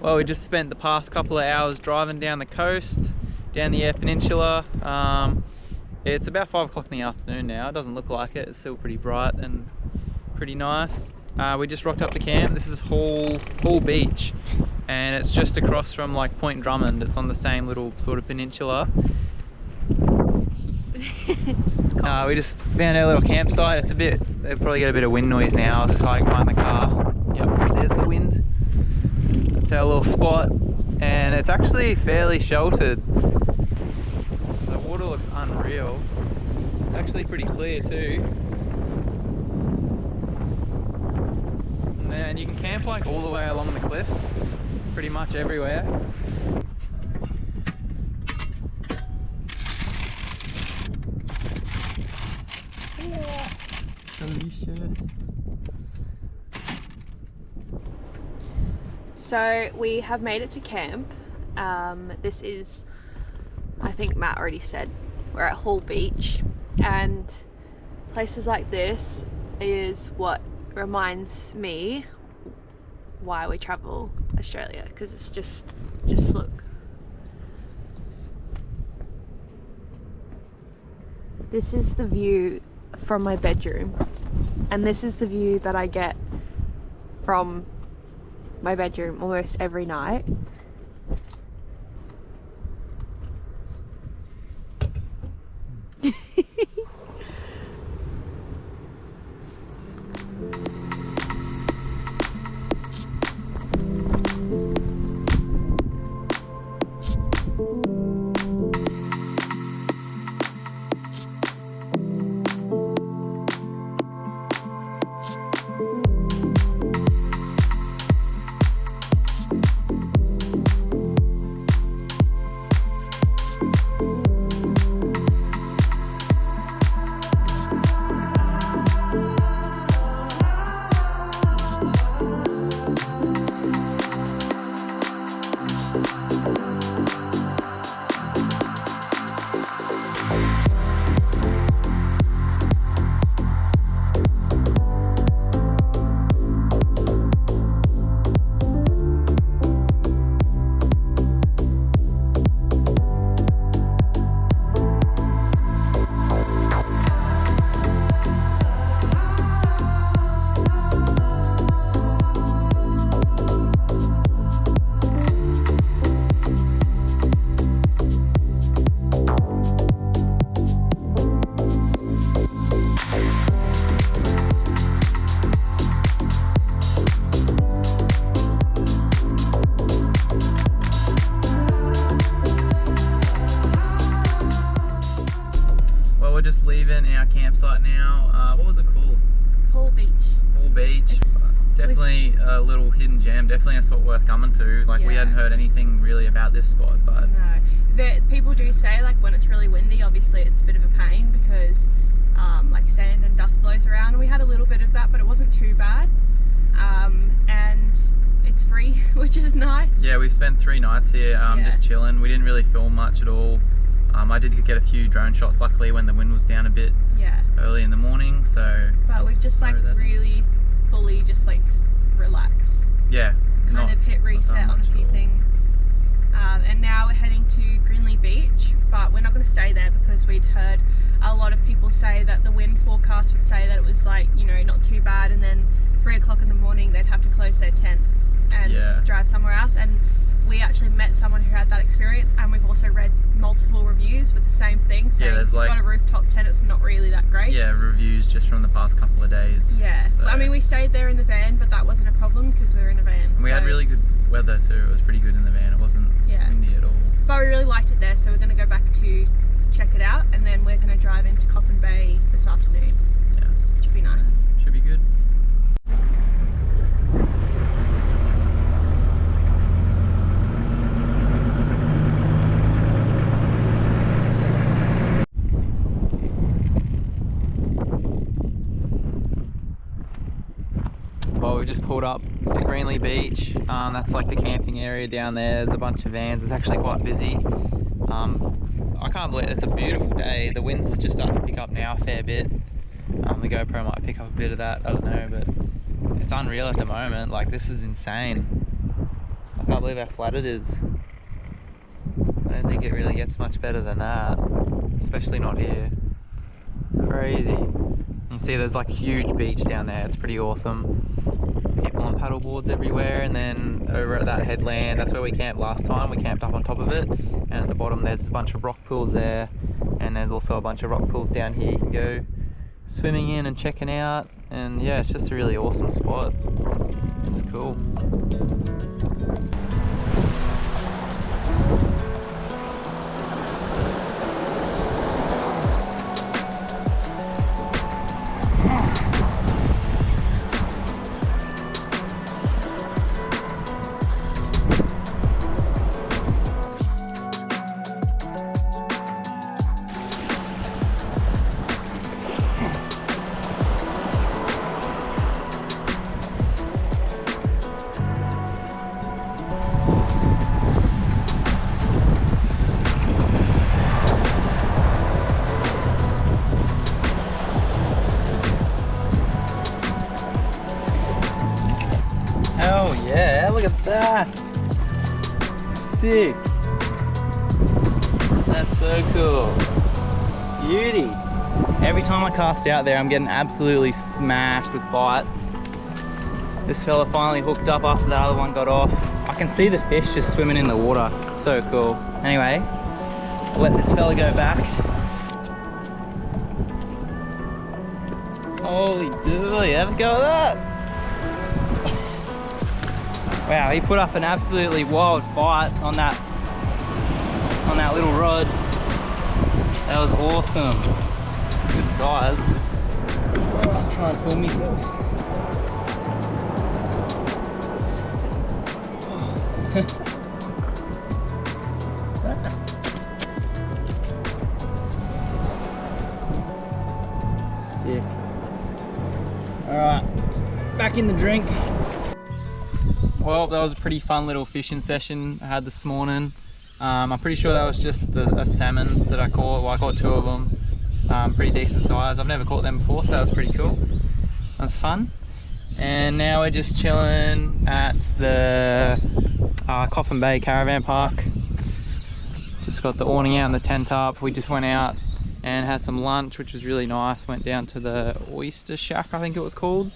Well, we just spent the past couple of hours driving down the coast, down the Eyre Peninsula. It's about 5 o'clock in the afternoon now. It doesn't look like it. It's still pretty bright and pretty nice. We just rocked up to camp. This is Hall Beach, and it's just across from like Point Drummond. It's on the same little sort of peninsula. We just found our little campsite. It's a bit, they'll probably get a bit of wind noise now. I was just hiding behind the car. Yep, there's the wind. That's our little spot, and it's actually fairly sheltered. The water looks unreal. It's actually pretty clear too. And then you can camp like all the way along the cliffs, pretty much everywhere. Delicious. So we have made it to camp. This is, I think Matt already said, we're at Hall Beach, and places like this is what reminds me why we travel Australia, because it's just look. This is the view from my bedroom, and this is the view that I get from my bedroom almost every night. Just leaving our campsite now. What was it called? Hall Beach. Hall Beach. Definitely a little hidden gem. Definitely a spot worth coming to. Like, we hadn't heard anything really about this spot, but no. People do say, like, when it's really windy, obviously it's a bit of a pain because like sand and dust blows around. We had a little bit of that, but it wasn't too bad. And it's free, which is nice. Yeah, we spent 3 nights here just chilling. We didn't really film much at all. I did get a few drone shots, luckily, when the wind was down a bit early in the morning, so... But we've just, like, really fully just, like, relaxed. Yeah. Kind of hit reset on a few things. And now we're heading to Greenlee Beach, but we're not going to stay there because we'd heard a lot of people say that the wind forecast would say that it was, like, you know, not too bad, and then 3 o'clock in the morning they'd have to close their tent and drive somewhere else. And we actually met someone who had that experience, and we've also read multiple reviews with the same thing saying there's like, got a rooftop tent, it's not really that great. Yeah, reviews just from the past couple of days. Yeah, so. I mean, we stayed there in the van, but that wasn't a problem because we were in a van. And we had really good weather too. It was pretty good in the van. It wasn't windy at all. But we really liked it there, so we're going to go back to check it out, and then we're going to drive into Coffin Bay this afternoon. Yeah. Which should be nice. Should be good. Well, we just pulled up to Greenlee Beach. That's like the camping area down there. There's a bunch of vans. It's actually quite busy. I can't believe it's a beautiful day. The wind's just starting to pick up now a fair bit. The GoPro might pick up a bit of that, I don't know, but it's unreal at the moment. Like, this is insane. Like, can't believe how flat it is. I don't think it really gets much better than that, especially not here. Crazy. You see there's like a huge beach down there, it's pretty awesome. People on paddle boards everywhere, and then over at that headland, that's where we camped last time. We camped up on top of it, and at the bottom there's a bunch of rock pools there, and there's also a bunch of rock pools down here you can go swimming in and checking out. And yeah, it's just a really awesome spot. It's cool. Oh yeah, look at that! Sick! That's so cool. Beauty! Every time I cast out there, I'm getting absolutely smashed with bites. This fella finally hooked up after the other one got off. I can see the fish just swimming in the water. It's so cool. Anyway, I'll let this fella go back. Holy dooly, have a go at that! Wow, he put up an absolutely wild fight on that little rod. That was awesome. Good size. I'll try and film myself. Sick. Alright, back in the drink. Well, that was a pretty fun little fishing session I had this morning. I'm pretty sure that was just a salmon that I caught. Well, I caught two of them. Pretty decent size. I've never caught them before, so that was pretty cool. That was fun. And now we're just chilling at the Coffin Bay caravan park. Just got the awning out and the tent up. We just went out and had some lunch, which was really nice. Went down to the Oyster Shack, I think it was called.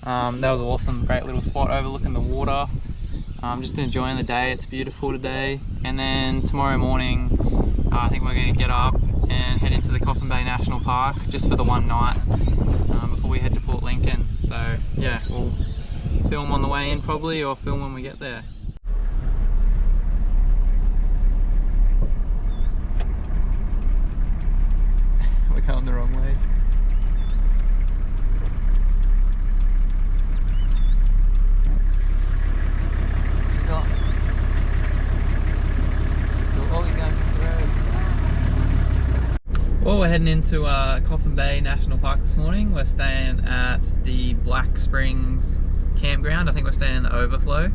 That was awesome, great little spot overlooking the water. Just enjoying the day, it's beautiful today. And then tomorrow morning, I think we're going to get up and head into the Coffin Bay National Park just for the one night before we head to Port Lincoln. So yeah, we'll film on the way in probably, or film when we get there. We're going the wrong way. Well, we're heading into Coffin Bay National Park this morning. We're staying at the Black Springs campground. I think we're staying in the overflow.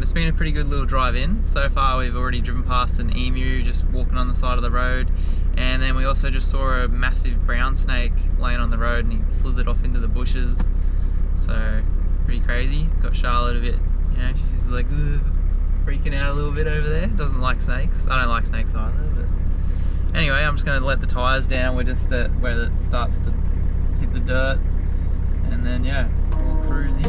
It's been a pretty good little drive in. So far we've already driven past an emu just walking on the side of the road, and then we also just saw a massive brown snake laying on the road and he slithered off into the bushes. So pretty crazy. Got Charlotte a bit, you know, she's like freaking out a little bit over there. Doesn't like snakes. I don't like snakes either, but anyway, I'm just going to let the tyres down. We're just at where it starts to hit the dirt, and then yeah, we'll cruise in.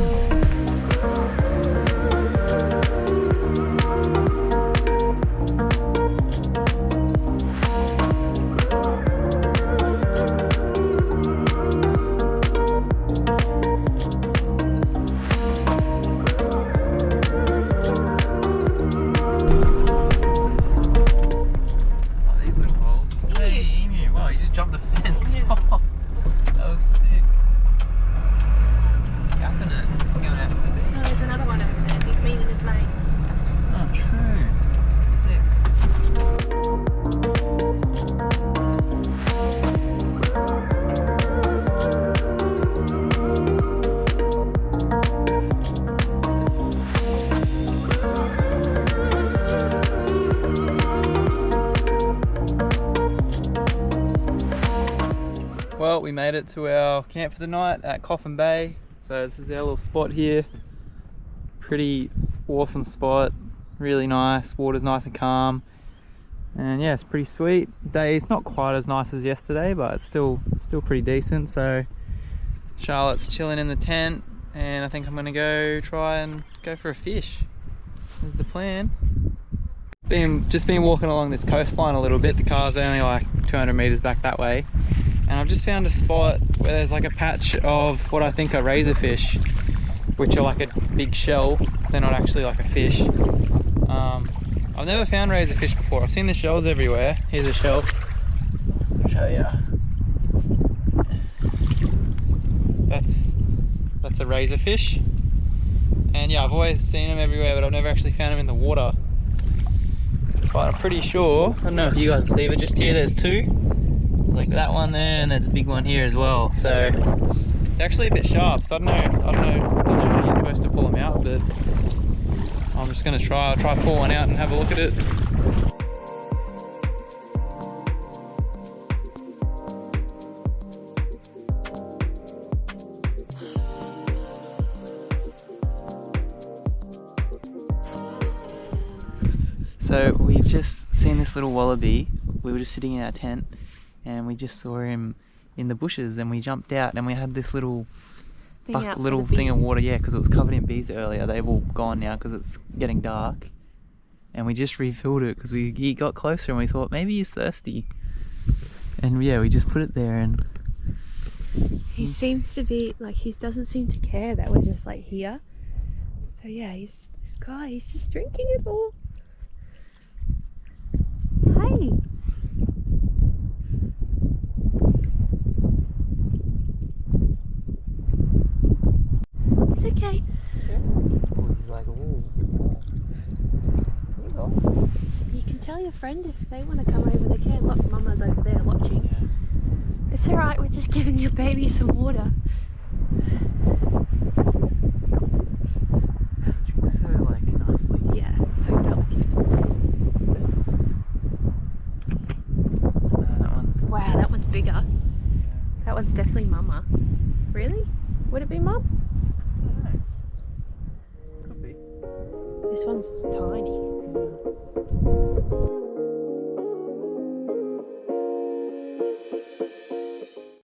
Jumped the fence. Yeah. Oh, that was sick. Gapping it. Going out to the beach. No, there's another one over there. He's meeting his mate. Oh, true. Sick. Well, we made it to our camp for the night at Coffin Bay. So this is our little spot here. Pretty awesome spot, really nice, water's nice and calm, and yeah, it's pretty sweet. Day's not quite as nice as yesterday, but it's still pretty decent. So Charlotte's chilling in the tent, and I think I'm gonna go try and go for a fish. Is the plan. Just been walking along this coastline a little bit. The car's only like 200 meters back that way, and I've just found a spot where there's like a patch of what I think are razorfish, which are like a big shell. They're not actually like a fish. I've never found razorfish before. I've seen the shells everywhere. Here's a shell. I'll show you. That's a razorfish. And yeah, I've always seen them everywhere, but I've never actually found them in the water. But I'm pretty sure, I don't know if you guys see, but just here there's two. There's like that one there, and there's a big one here as well. So they're actually a bit sharp. So I don't know if you're supposed to pull them out, but I'm just gonna try pull one out and have a look at it. So we've just seen this little wallaby. We were just sitting in our tent and we just saw him in the bushes, and we jumped out and we had this little thing of water, yeah, because it was covered in bees earlier. They've all gone now because it's getting dark, and we just refilled it because he got closer and we thought maybe he's thirsty, and yeah, we just put it there. And he seems to be like, he doesn't seem to care that we're just like here. So yeah, he's just drinking it all. Hey. It's okay. Yeah. Oh, he's like, ooh. There you go. You can tell your friend if they want to come over, they can. Look, Mama's over there watching. Yeah. It's alright, we're just giving your baby some water. He drinks so like nicely. Yeah, so delicate. Wow, that one's bigger. Yeah. That one's definitely Mama. Really? Would it be Mum? I don't know. Could be. This one's tiny.